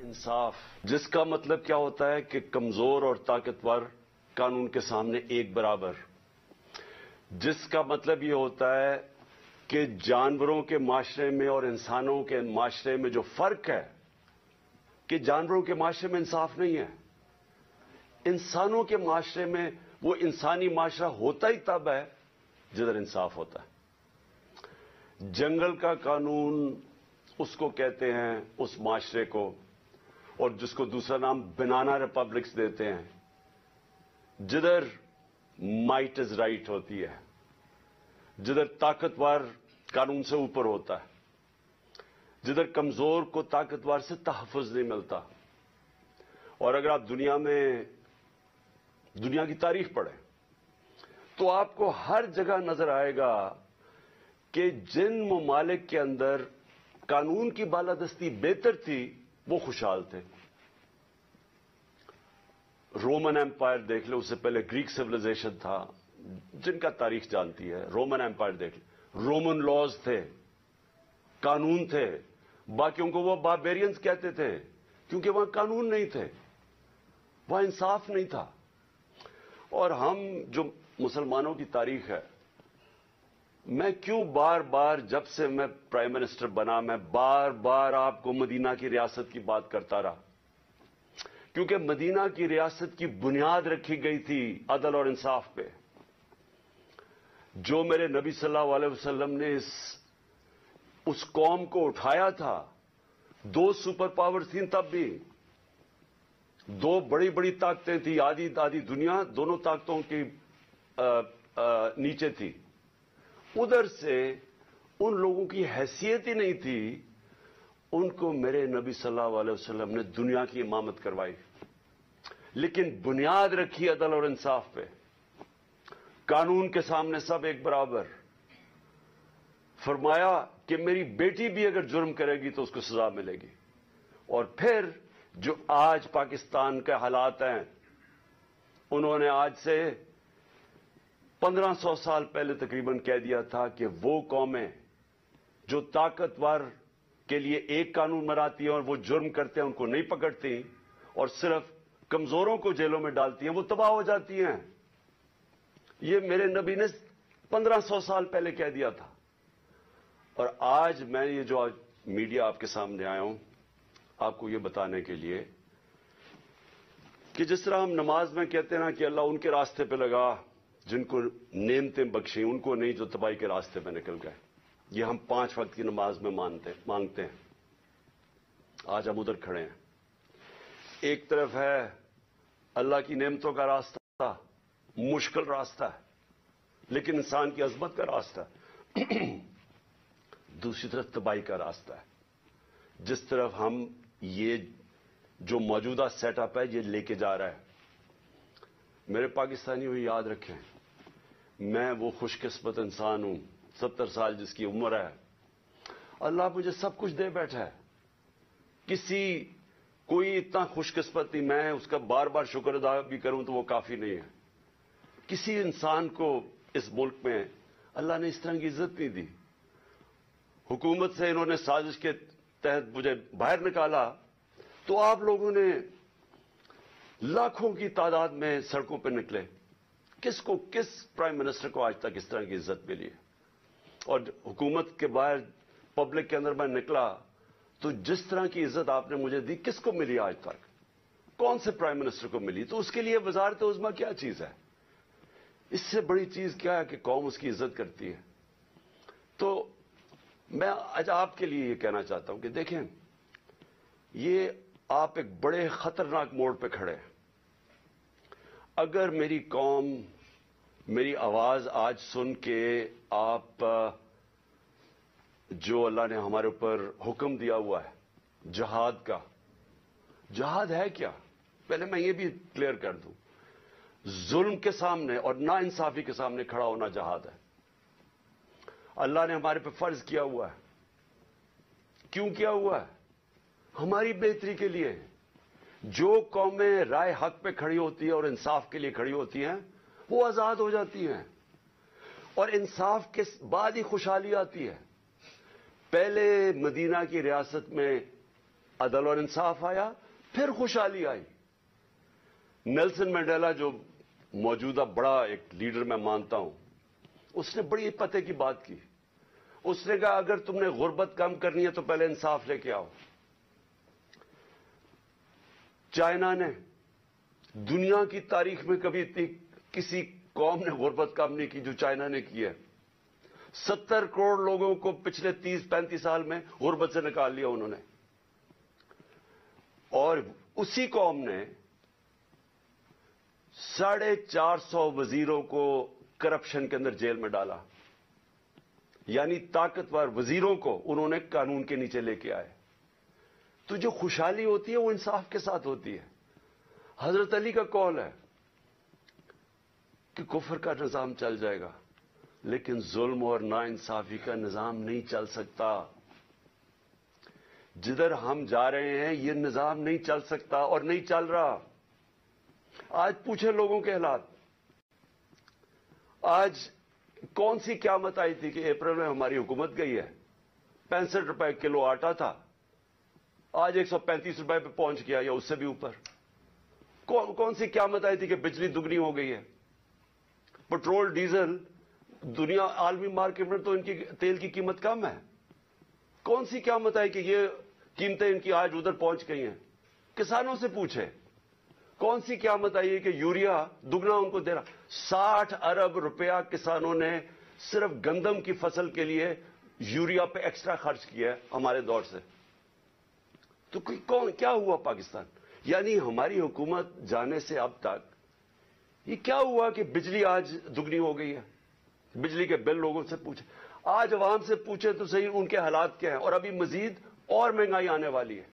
इंसाफ, जिसका मतलब क्या होता है कि कमजोर और ताकतवर कानून के सामने एक बराबर, जिसका मतलब ये होता है कि जानवरों के माशरे में और इंसानों के माशरे में जो फर्क है कि जानवरों के माशरे में इंसाफ नहीं है, इंसानों के माशरे में वो इंसानी माशरा होता ही तब है जिधर इंसाफ होता है। जंगल का कानून उसको कहते हैं, उस माशरे को, और जिसको दूसरा नाम बनाना रिपब्लिक्स देते हैं, जिधर माइट इज राइट होती है, जिधर ताकतवर कानून से ऊपर होता है, जिधर कमजोर को ताकतवर से तहफ़्फ़ुज़ नहीं मिलता। और अगर आप दुनिया की तारीख पढ़ें तो आपको हर जगह नजर आएगा कि जिन ममालिक के अंदर कानून की बालादस्ती बेहतर थी वो खुशहाल थे। रोमन एम्पायर देख लो, उससे पहले ग्रीक सिविलाइजेशन था, जिनका तारीख जानती है। रोमन एम्पायर देख लो, रोमन लॉज थे, कानून थे। बाकियों को वो बारबेरियंस कहते थे क्योंकि वहां कानून नहीं थे, वहां इंसाफ नहीं था। और हम जो मुसलमानों की तारीख है, मैं क्यों बार बार जब से मैं प्राइम मिनिस्टर बना मैं बार बार आपको मदीना की रियासत की बात करता रहा, क्योंकि मदीना की रियासत की बुनियाद रखी गई थी अदल और इंसाफ पे। जो मेरे नबी सल्लल्लाहु अलैहि वसल्लम ने उस कौम को उठाया था, दो सुपर पावर थी, तब भी दो बड़ी बड़ी ताकतें थी, आधी आधी दुनिया दोनों ताकतों की नीचे थी। उधर से उन लोगों की हैसियत ही नहीं थी, उनको मेरे नबी सल्लल्लाहु अलैहि वसल्लम ने दुनिया की इमामत करवाई, लेकिन बुनियाद रखी अदल और इंसाफ पे। कानून के सामने सब एक बराबर। फरमाया कि मेरी बेटी भी अगर जुर्म करेगी तो उसको सजा मिलेगी। और फिर जो आज पाकिस्तान के हालात हैं, उन्होंने आज से 1500 साल पहले तकरीबन कह दिया था कि वो कौमें जो ताकतवर के लिए एक कानून बनाती हैं और वो जुर्म करते हैं उनको नहीं पकड़ती और सिर्फ कमजोरों को जेलों में डालती हैं, वो तबाह हो जाती हैं। ये मेरे नबी ने 1500 साल पहले कह दिया था। और आज मैं ये जो आज मीडिया आपके सामने आया हूं आपको ये बताने के लिए कि जिस तरह हम नमाज में कहते हैं ना कि अल्लाह उनके रास्ते पे लगा जिनको नेमतें बख्शी, उनको नहीं जो तबाही के रास्ते पे निकल गए। ये हम 5 वक्त की नमाज में मांगते हैं। आज हम उधर खड़े हैं। एक तरफ है अल्लाह की नेमतों का रास्ता, मुश्किल रास्ता है लेकिन इंसान की अजमत का रास्ता है। दूसरी तरफ तबाही का रास्ता है, जिस तरफ हम ये जो मौजूदा सेटअप है ये लेके जा रहा है। मेरे पाकिस्तानी हुई याद रखें, मैं वो खुशकिस्मत इंसान हूं, 70 साल जिसकी उम्र है, अल्लाह मुझे सब कुछ दे बैठा है। कोई इतना खुशकिस्मत नहीं, मैं उसका बार बार शुक्र अदा भी करूं तो वो काफी नहीं है। किसी इंसान को इस मुल्क में अल्लाह ने इस तरह की इज्जत नहीं दी। हुकूमत से इन्होंने साजिश के तहत मुझे बाहर निकाला तो आप लोगों ने लाखों की तादाद में सड़कों पर निकले। किस प्राइम मिनिस्टर को आज तक इस तरह की इज्जत मिली है? और हुकूमत के बाहर पब्लिक के अंदर मैं निकला तो जिस तरह की इज्जत आपने मुझे दी किसको मिली आज तक? कौन से प्राइम मिनिस्टर को मिली? तो उसके लिए वजारत उज़्मा क्या चीज है? इससे बड़ी चीज क्या है कि कौम उसकी इज्जत करती है। तो मैं आज आपके लिए ये कहना चाहता हूं कि देखें, ये आप एक बड़े खतरनाक मोड़ पे खड़े हैं। अगर मेरी कौम मेरी आवाज आज सुन के आप जो अल्लाह ने हमारे ऊपर हुक्म दिया हुआ है जिहाद का, जिहाद है क्या? पहले मैं ये भी क्लियर कर दूं, जुल्म के सामने और नाइंसाफी के सामने खड़ा होना जिहाद है। अल्लाह ने हमारे पे फर्ज किया हुआ है। क्यों किया हुआ है? हमारी बेहतरी के लिए। जो कौमें राय हक पे खड़ी होती है और इंसाफ के लिए खड़ी होती हैं वो आजाद हो जाती हैं और इंसाफ के बाद ही खुशहाली आती है। पहले मदीना की रियासत में عدل اور انصاف آیا, پھر خوشحالی آئی. نیلسن منڈیلا جو موجودہ بڑا ایک لیڈر میں مانتا ہوں, اس نے بڑی پتے کی بات کی. اس نے کہا اگر تم نے غربت کم کرنی ہے تو پہلے انصاف لے کے آؤ. چائنا نے دنیا کی تاریخ میں کبھی اتنی کسی قوم نے غربت کم نہیں کی جو چائنا نے کی ہے. 70 کروڑ لوگوں کو پچھلے 30-35 سال میں غربت سے نکال لیا انہوں نے. اور اسی قوم نے 450 وزیروں کو کرپشن کے اندر جیل میں ڈالا. یعنی طاقتور وزیروں کو انہوں نے قانون کے نیچے لے کے آئے. تو جو خوشحالی ہوتی ہے وہ انصاف کے ساتھ ہوتی ہے. حضرت علی کا قول ہے کہ کفر کا نظام چل جائے گا لیکن ظلم اور ناانصافی کا نظام نہیں چل سکتا. جدھر ہم جا رہے ہیں یہ نظام نہیں چل سکتا اور نہیں چل رہا. آج پوچھیں لوگوں کے حالات. آج کون سی قیامت آئی تھی کہ اپریل میں ہماری حکومت گئی ہے, 65 روپے کلو آٹا تھا, آج 135 روپے پہ پہنچ گیا یا اس سے بھی اوپر. کون سی قیامت آئی تھی کہ بجلی دگنی ہو گئی ہے. پٹرول ڈیزل دنیا عالمی مارکیٹ میں تو ان کی تیل کی قیمت کم ہے. کون سی قیامت آئی کہ یہ قیمتیں ان کی آج ادھر پہنچ گئی ہیں. کسانوں سے پوچھے کون سی قیامت آئی ہے کہ یوریا دگنا ان کو دے رہا. 60 ارب روپیہ کسانوں نے صرف گندم کی فصل کے لیے یوریا پہ ایکسٹرا خرچ کیا ہے ہمارے دور سے. تو کیا ہوا پاکستان؟ یعنی ہماری حکومت جانے سے اب تک یہ کیا ہوا کہ بجلی آج دگنی ہو گئی ہے. بجلی کے بل لوگوں سے پوچھیں, آج عوام سے پوچھیں تو صحیح ان کے حالات کیا ہیں, اور ابھی مزید اور مہنگائی آنے والی ہے.